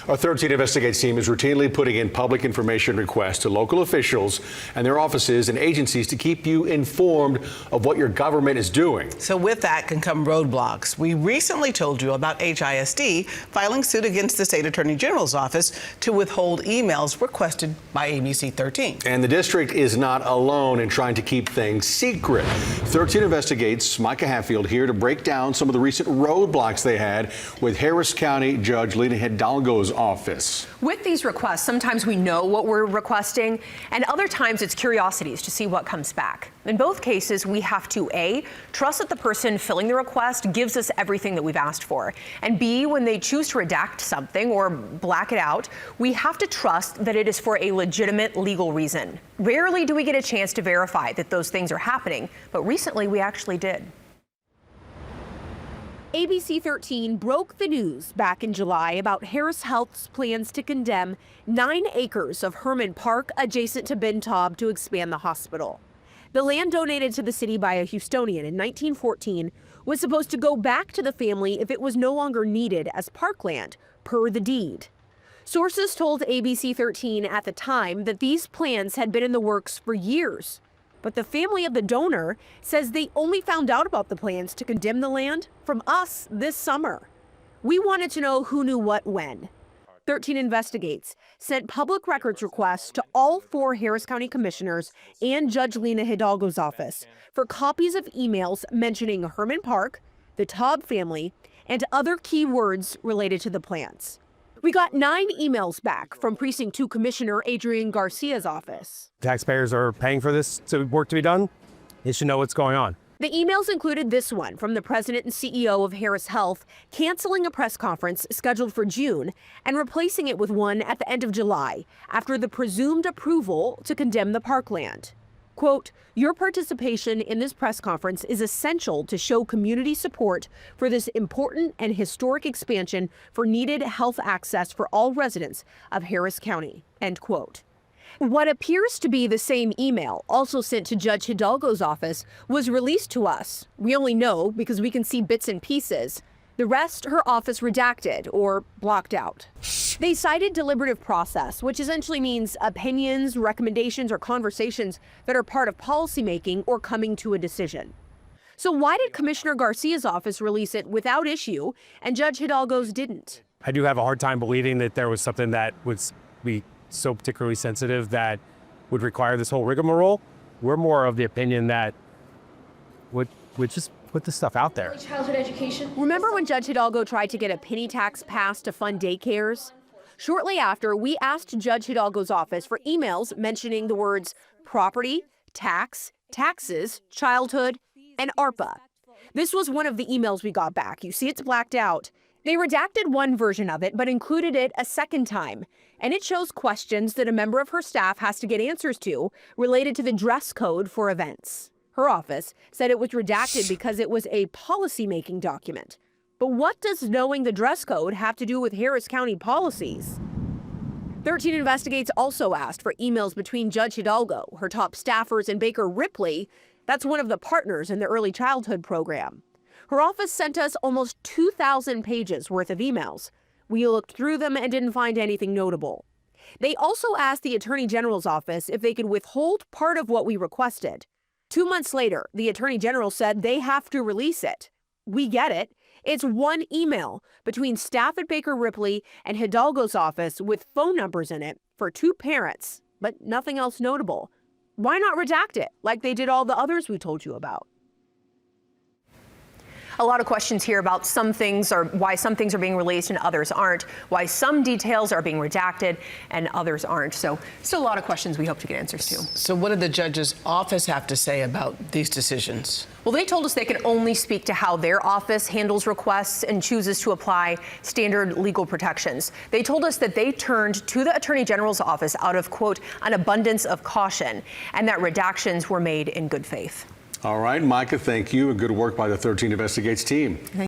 Our 13 Investigates team is routinely putting in public information requests to local officials and their offices and agencies to keep you informed of what your government is doing. So with that can come roadblocks. We recently told you about HISD filing suit against the state attorney general's office to withhold emails requested by ABC 13. And the district is not alone in trying to keep things secret. 13 Investigates Micah Hatfield here to break down some of the recent roadblocks they had with Harris County Judge Lena Hidalgo's office. With these requests, sometimes we know what we're requesting, and other times it's curiosities to see what comes back. In both cases, we have to A, trust that the person filling the request gives us everything that we've asked for, and B, when they choose to redact something or black it out, we have to trust that it is for a legitimate legal reason. Rarely do we get a chance to verify that those things are happening, but recently we actually did. ABC 13 broke the news back in July about Harris Health's plans to condemn 9 acres of Herman Park adjacent to Ben Taub to expand the hospital. The land donated to the city by a Houstonian in 1914 was supposed to go back to the family if it was no longer needed as parkland, per the deed. Sources told ABC 13 at the time that these plans had been in the works for years. But the family of the donor says they only found out about the plans to condemn the land from us this summer. We wanted to know who knew what when. 13 Investigates sent public records requests to all 4 Harris County commissioners and Judge Lena Hidalgo's office for copies of emails mentioning Herman Park, the Taub family, and other key words related to the plans. We got 9 emails back from Precinct 2 Commissioner Adrian Garcia's office. Taxpayers are paying for this work to be done. They should know what's going on. The emails included this one from the president and CEO of Harris Health, canceling a press conference scheduled for June and replacing it with one at the end of July after the presumed approval to condemn the parkland. Quote, your participation in this press conference is essential to show community support for this important and historic expansion for needed health access for all residents of Harris County, end quote. What appears to be the same email, also sent to Judge Hidalgo's office, was released to us. We only know because we can see bits and pieces. The rest, her office redacted or blocked out. They cited deliberative process, which essentially means opinions, recommendations, or conversations that are part of policymaking or coming to a decision. So why did Commissioner Garcia's office release it without issue and Judge Hidalgo's didn't? I do have a hard time believing that there was something that would be so particularly sensitive that would require this whole rigmarole. We're more of the opinion that would just put this stuff out there. Childhood education. Remember when Judge Hidalgo tried to get a penny tax passed to fund daycares? Shortly after, we asked Judge Hidalgo's office for emails mentioning the words property, tax, taxes, childhood, and ARPA. This was one of the emails we got back. You see it's blacked out. They redacted one version of it, but included it a second time. And it shows questions that a member of her staff has to get answers to related to the dress code for events. Her office said it was redacted because it was a policy-making document. But what does knowing the dress code have to do with Harris County policies? 13 Investigates also asked for emails between Judge Hidalgo, her top staffers, and Baker Ripley. That's one of the partners in the early childhood program. Her office sent us almost 2,000 pages worth of emails. We looked through them and didn't find anything notable. They also asked the Attorney General's office if they could withhold part of what we requested. 2 months later, the Attorney General said they have to release it. We get it. It's one email between staff at Baker Ripley and Hidalgo's office with phone numbers in it for 2 parents, but nothing else notable. Why not redact it like they did all the others we told you about? A lot of questions here about why some things are being released and others aren't, why some details are being redacted and others aren't. So still a lot of questions we hope to get answers to. So what did the judge's office have to say about these decisions? Well, they told us they can only speak to how their office handles requests and chooses to apply standard legal protections. They told us that they turned to the Attorney General's office out of, quote, an abundance of caution, and that redactions were made in good faith. All right, Micah, thank you, and good work by the 13 Investigates team.